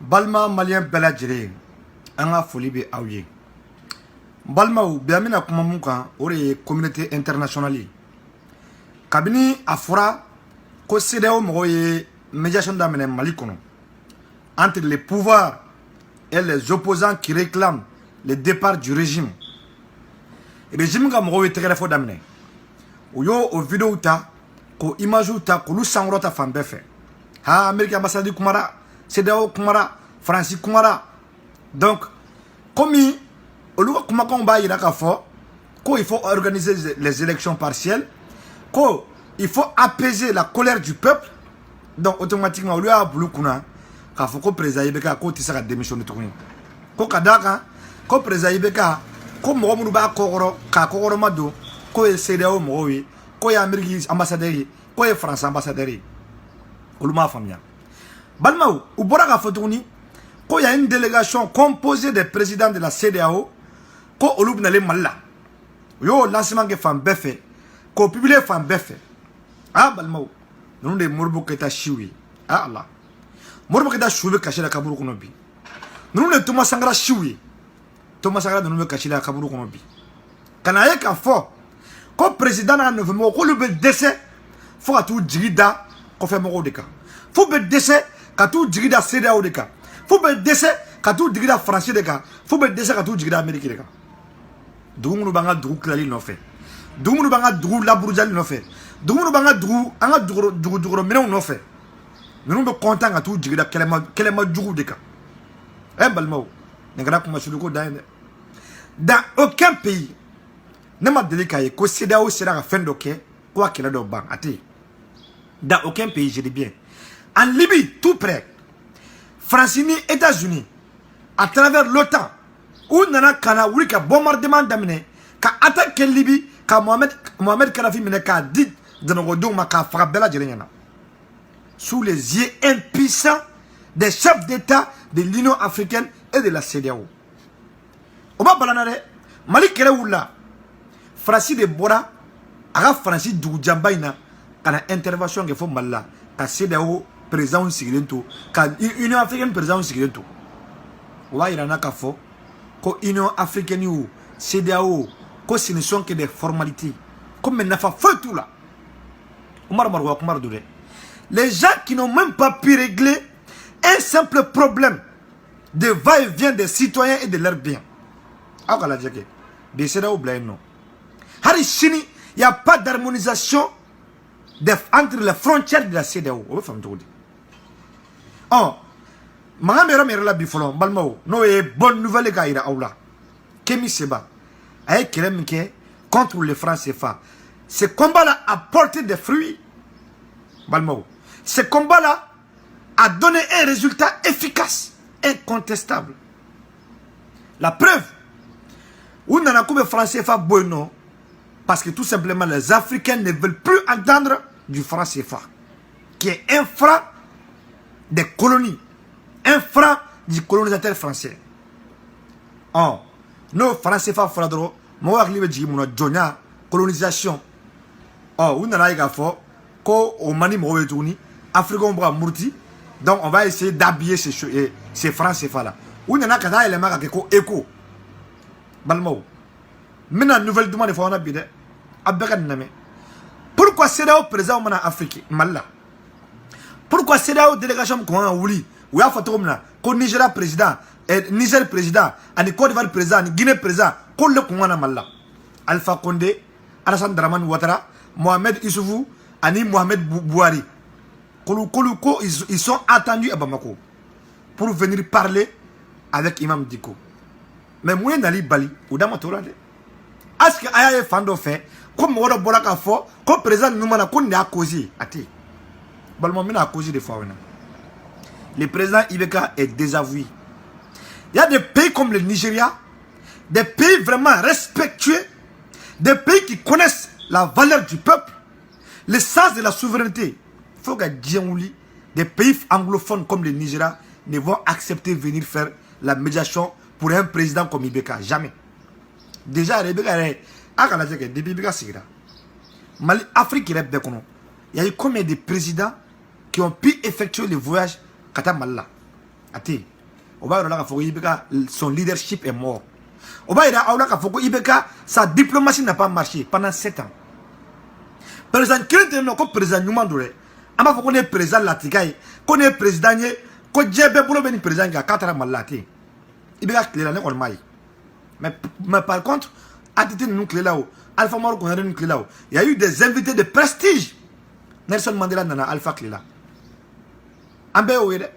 Balma malien bela jire anga foli be awye balma ou biamina kuma mun kan o de communauté internationale kabini afura ko CEDEAO mo ye médiation d'amener Mali kono entre les pouvoirs et les opposants qui réclament le départ du régime. Le régime ga mo ye tegere fo d'amener o yo o vidéo ta ko image ta ko lu sangro ta fambe fe ha Amérique ambassade kumara CEDEAO kumara France kumara donc comme il faut organiser les élections partielles, il faut apaiser la colère du peuple, donc automatiquement, il y a beaucoup de gens qui ont président Ibeka qui ont démissionné. Ko kadaka ko président Ibeka ko mo mu ba ko ka ko mado ko CEDEAO mo wi ko ya Amérique ambassadeur ko ya France ambassadeur uluma famia balmau ubora ka fotuni ko ya une délégation composée des présidents de la CEDEAO ko olub na le malla yo lancement ke fam befe ko publier fam befe ah balmau non de morbo keta shiwi ah Allah morbo keta shuwe kashira kaburu kono bi non de Thomas Sankara shiwi Thomas Sankara non kashira kaburu kono bi kana ye ka fo ko président na ne mo ko le décès fo atu jigida ko fe mo de ka fo be décès ka tu jigida CEDEAO de ka fo be décès ka tu jigida français de ka fo be décès ka tu jigida américain de ka dumunu banga dugu klali no fe dumunu banga dugu laburujali no fe dumunu banga dugu anga dugu mena no fe nous be content ka tu jigida kelema dugu de ka balmao ngara kuma suluko dans aucun pays ne m'a délicat ko CEDEAO sera la fin d'ok quoi qu'il a do ban ati dans aucun pays je dis bien en Libye tout près Francini États-Unis à travers l'OTAN où nana kana wuri ka bombardement damine ka attaque Libye ka Mohamed Kadhafi mine ka dit de nos dons ma ka frappe bela jelenyana sous les yeux impuissants des chefs d'État de l'Union africaine et de la CEDEAO. Oba balanare Mali kere wula Francis de Bora aga Francis du Jambaina kana intervention ke fo malla ka CEDEAO président Sigilento ka Union africaine président Sigilento wa irana ka fo ko Union africaine ou CEDEAO ko ce ne sont que des formalités comme n'a pas fait tout là Omar Doudé les gens qui n'ont même pas pu régler un simple problème de va-et-vient des citoyens et de leurs biens akala jeke de CEDEAO blaino hari chini il n'y a pas d'harmonisation entre les frontières de la CEDEAO o fam todi oh Mahamera la bifolo balmao no e bonne nouvelle gaïra aula Kemi Seba ay kelemke contre les francs CFA. Ce combat là a porté des fruits balmao ce combat là a donné un résultat efficace incontestable. La preuve où nana koube franc CFA bueno parce que tout simplement les Africains ne veulent plus entendre du franc CFA qui est un franc des colonies, un franc du colonisateur français. Oh, nos Français fa fradro, mo wa klibe ji mo jonya colonisation. Oh, on a eu fo ko o mani mo wetuni, Afrique on bra murti. Donc on va essayer d'habiller ces francs CFA là. On a kada élément ka ko écho. Balmo. Maintenant nouvelle demande faut on a bide. Abeka name. Pourquoi CEDEAO présent en Afrique Malla? Pourquoi CEDEAO délégation ko en wuli? Ou ya fatomna ko Nigeria président et Niger président ani Côte d'Ivoire président ni Guinée président ko le ko wana Malla. Alpha Condé, Alassane Dramane Ouattara, Mohamed Issoufou ani Mohamed Bouhari. Ils sont attendus à Bamako pour venir parler avec Imam Dicko. Mais moi nali bali ou dans ma torade. Est-ce que aya fando fait comme on bola ka fo comme président nous mana ko ni a causer ati. Balmo mina a causer des fois. Le président Ibeka est désavoué. Il y a des pays comme le Nigeria, des pays vraiment respectueux, des pays qui connaissent la valeur du peuple, le sens de la souveraineté. Il faut que des pays anglophones comme le Nigeria ne vont accepter de venir faire la médiation pour un président comme Ibeka. Jamais. Déjà, Ibeka est depuis Ibeka Sigira. Mali, Afrique, il y a eu combien de présidents qui ont pu effectuer le voyage Kata Malla. Ati. Oba Rola Kafoko Ibeka, son leadership est mort. Oba Rola Kafoko Ibeka, sa diplomatie n'a pas marché pendant 7 ans. Président Clinton, non, comme président Newmandoure, Amba Foko est président Latikaï, qu'on est président, qu'on djebe pour le président qui a 4 ans malati. Ibeka Cléla n'est pas mal. Mais par contre, attitude nous Cléla, Alpha Moro qu'on a nous Cléla, il y a eu des invités de prestige. Nelson Mandela nana Alpha Cléla. Ambe Ouede.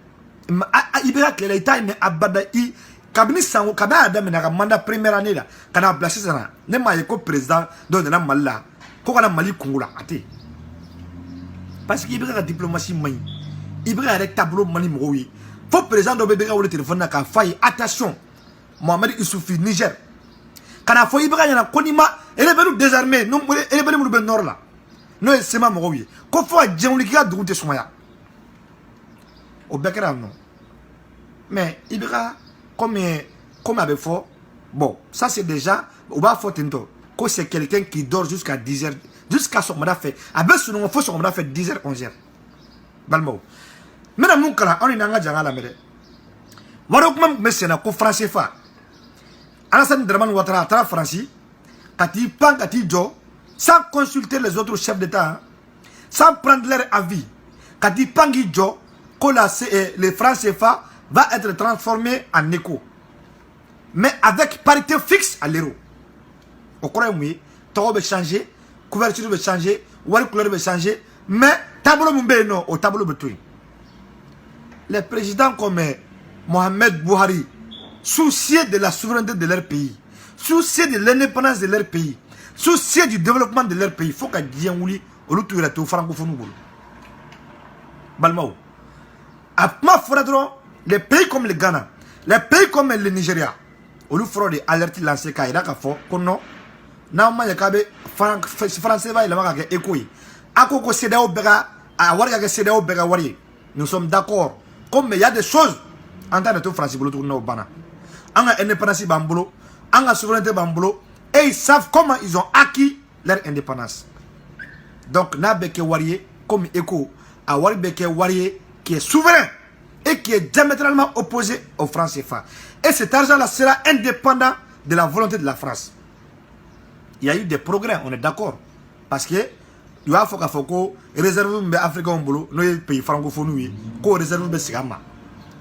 Ibeka Cléla, il mais abada i. Kabini sango kada adam na manda première année là kana blasi sana ne ma yeko président do na malla ko kana mali kungula ate parce que ibeka diplomatie mai ibeka avec tableau mali mowi faut président do bebe ka wole téléphone na ka fay attention Mohamed Issoufou Niger kana fo ibeka yana konima ele belu désarmé non ele belu mu be nord là no sema mowi ko fo djewli ki adouté soumaya au bekera non mais ibeka comme avec fort, bon, ça c'est déjà, on va faire tento. Quand c'est quelqu'un qui dort jusqu'à 10h, jusqu'à son mandat fait. Avec ce nom, il faut son mandat fait 10h, 11h. Balmo. Maintenant, nous, on est dans la mer. Voilà comment me c'est un français fa. Alassane Draman Ouattara, tra français, Kati Pan, Kati Jo, sans consulter les autres chefs d'État, sans prendre leur avis. Kati Pangi Jo, que les français fa va être transformé en écho. Mais avec parité fixe à l'euro. Au courant oui, taux va changer, couverture va changer, wall couleur va changer, mais tableau mumbe non au tableau between. Les présidents comme Mohamed Buhari, soucieux de la souveraineté de leur pays, soucieux de l'indépendance de leur pays, soucieux du développement de leur pays, il faut qu'à Djiangouli, au lieu de tout francophone. Balmao. À ma fondation, les pays comme le Ghana, les pays comme le Nigeria, au lieu de alerter lancé car il a fait que non, non mais il français va il a fait écoué. À quoi que c'est d'ailleurs à voir que c'est d'ailleurs wari. Nous sommes d'accord. Comme il y a des choses en tant que tout français pour le tourner au Bana. En indépendance bambolo, en souveraineté bambolo, et ils savent comment ils ont acquis leur indépendance. Donc n'a beke wari comme écho à wari beke wari qui est souverain et qui est diamétralement opposé au franc CFA. Et cet argent-là sera indépendant de la volonté de la France. Il y a eu des progrès, on est d'accord. Parce que, il y a des réserves africaines, nos pays francophones, qu'on réserve Sigama.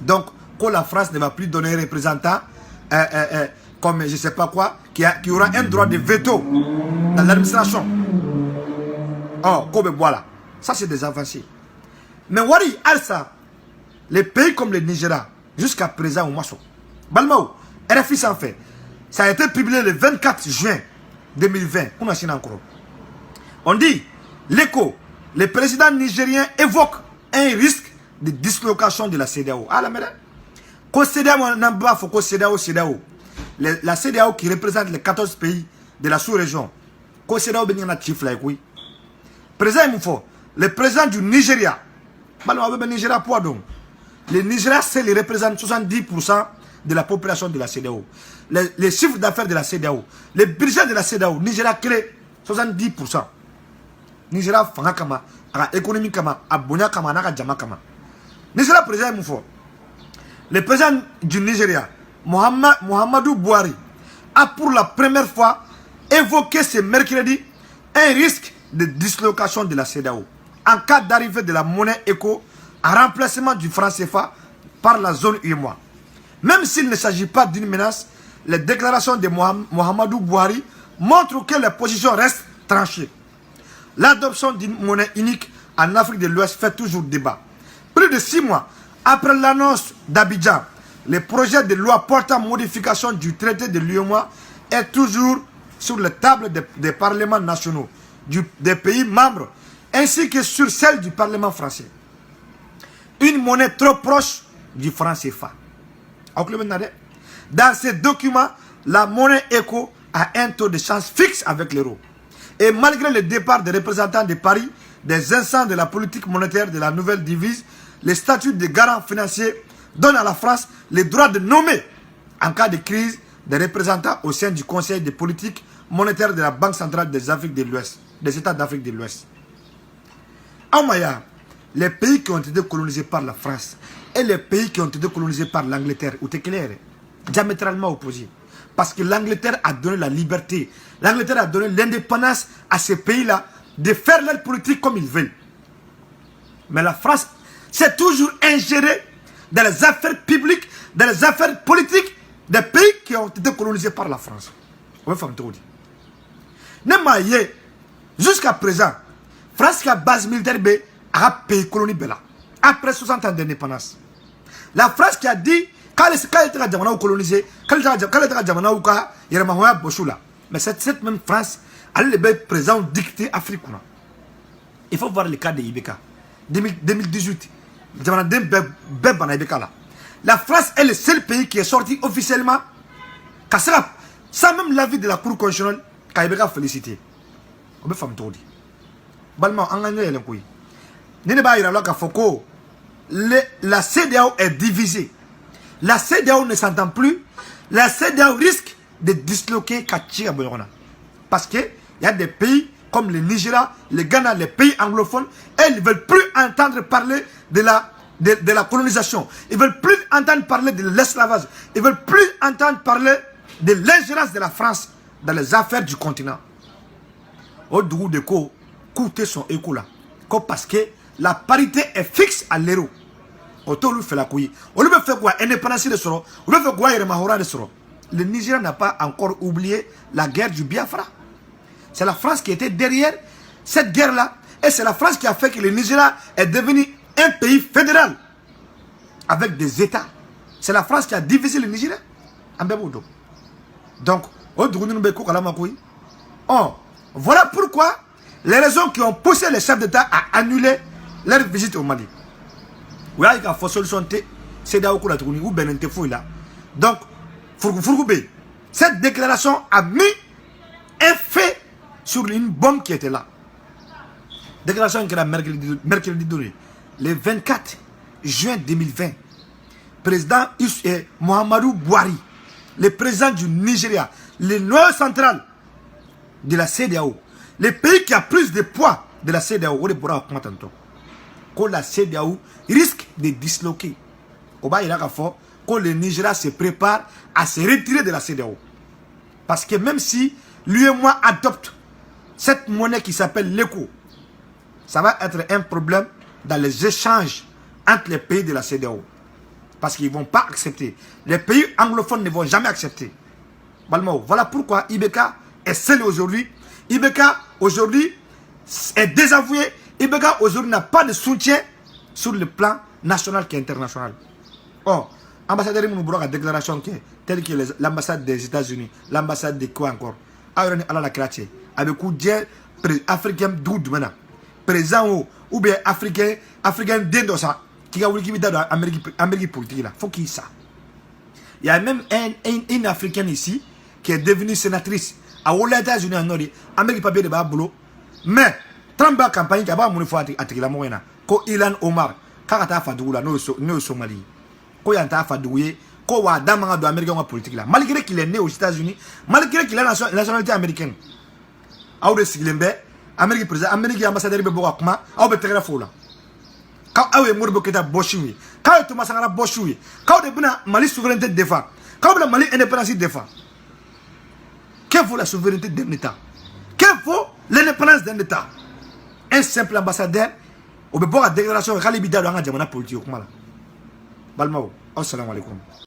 Donc, que la France ne va plus donner un représentant, comme je ne sais pas quoi, qui aura un droit de veto dans l'administration. Oh, comme voilà. Ça, c'est des avancées. Mais Wari, Alsa, les pays comme le Nigeria, jusqu'à présent, au Masso. Balmao, RFI s'en fait. Ça a été publié le 24 juin 2020. On a encore. On dit, l'écho, le président nigérien évoque un risque de dislocation de la CEDEAO. Ah la merde. Quand CEDEAO n'a pas faut que CEDEAO. La CEDEAO qui représente les 14 pays de la sous-région. Quand CEDEAO ben yana chief like oui. Président Moufo, le président du Nigeria. Balmao ben Nigeria pour donc. Le Nigeria, c'est le représente 70% de la population de la CEDEAO. Les chiffres d'affaires de la CEDEAO, les budgets de la CEDEAO, Nigeria crée 70%. Nigeria fanga kama, à économie kama, à bonya kama, à jama kama. Nigeria président Moufo. Le président du Nigeria, Mohamedou Buhari, a pour la première fois évoqué ce mercredi un risque de dislocation de la CEDEAO en cas d'arrivée de la monnaie éco en remplacement du franc CFA par la zone UEMOA. Même s'il ne s'agit pas d'une menace, les déclarations de Mohamedou Buhari montrent que les positions restent tranchées. L'adoption d'une monnaie unique en Afrique de l'Ouest fait toujours débat. Plus de 6 mois après l'annonce d'Abidjan, le projet de loi portant modification du traité de l'UEMOA est toujours sur la table des parlements nationaux des pays membres ainsi que sur celle du Parlement français. Une monnaie trop proche du franc CFA. Dans ces documents, la monnaie éco a un taux de change fixe avec l'euro. Et malgré le départ des représentants de Paris, des instants de la politique monétaire de la nouvelle devise, le statut de garant financier donne à la France le droit de nommer, en cas de crise, des représentants au sein du Conseil de politique monétaire de la Banque centrale des Afriques de l'Ouest, des États d'Afrique de l'Ouest. En Maya, les pays qui ont été colonisés par la France, et les pays qui ont été colonisés par l'Angleterre, ou clair, diamétralement opposés. Parce que l'Angleterre a donné la liberté, l'Angleterre a donné l'indépendance à ces pays-là de faire leur politique comme ils veulent. Mais la France s'est toujours ingérée dans les affaires publiques, dans les affaires politiques des pays qui ont été colonisés par la France. Jusqu'à présent, France qui a base militaire a pays colonie après 60 ans d'indépendance. La France qui a dit quand elle était colonisée, quand elle était mais cette même France, elle est présent dicté Afrique. Il faut voir le cas de Ibeka. 2018, la France est le seul pays qui est sorti officiellement, sans même l'avis de la Cour constitutionnelle, Ibeka félicité. On peut faire un tour. Balma, on a gagné le coup. La CEDEAO est divisée. La CEDEAO ne s'entend plus. La CEDEAO risque de disloquer Kachi à Boyorona. Parce qu'il y a des pays comme le Nigeria, le Ghana, les pays anglophones, ils ne veulent plus entendre parler de la colonisation. Ils ne veulent plus entendre parler de l'esclavage. Ils ne veulent plus entendre parler de l'ingérence de la France dans les affaires du continent. Au bout de quoi, coûter son écho là. Parce que la parité est fixe à l'euro. Auto lui fait la couille. On lui fait quoi? Indépendance de Soro. On lui fait quoi? Le Nigeria n'a pas encore oublié la guerre du Biafra. C'est la France qui était derrière cette guerre-là. Et c'est la France qui a fait que le Nigeria est devenu un pays fédéral. Avec des États. C'est la France qui a divisé le Nigeria. Donc, voilà pourquoi les raisons qui ont poussé les chefs d'État à annuler leur visite au Mali. Donc, cette déclaration a mis un fait sur une bombe qui était là. Déclaration qui a mercredi donné, le 24 juin 2020. Président Mohamedou Buhari, le président du Nigeria, le noyau central de la CEDEAO, le pays qui a plus de poids de la CEDEAO, que la CEDEAO risque de disloquer. Que le Nigeria se prépare à se retirer de la CEDEAO. Parce que même si l'UEMOA adopte cette monnaie qui s'appelle l'ECO, ça va être un problème dans les échanges entre les pays de la CEDEAO. Parce qu'ils ne vont pas accepter. Les pays anglophones ne vont jamais accepter. Voilà pourquoi Ibeka est seul aujourd'hui. Ibeka aujourd'hui est désavoué. Ibeka aujourd'hui n'a pas de soutien sur le plan national qui est international. Oh, ambassadeur Mounoubro a déclaration telle que l'ambassade des États-Unis, l'ambassade de quoi encore, avec africain d'où maintenant, présent ou bien africain d'indosa qui a voulu dans l'Amérique politique là, faut qu'il ça. Il y a même une africaine ici qui est devenue sénatrice à aux États-Unis en Nord, Amérique papier de Baboulot, mais Trump a campagne qui a pas mon foi à la moyenne, ko Ilan Omar, Karata Fadoula, no Somalie. Malgré qu'il est né aux États-Unis, malgré qu'il a la nationalité américaine, Amérique président, Amérique ambassadeur de Boakma, au Betegrafola. Quand Awe Mourboketa Boshui, quand Thomas Sangara Boshui, quand de Buna Mali souveraineté défend, quand le Mali indépendance défend. Que vaut la souveraineté d'un État? Que vaut l'indépendance d'un État? Un simple ambassadeur, au Beboa déclaration Khalibida dans la politique. Balmao, assalamu alaikum.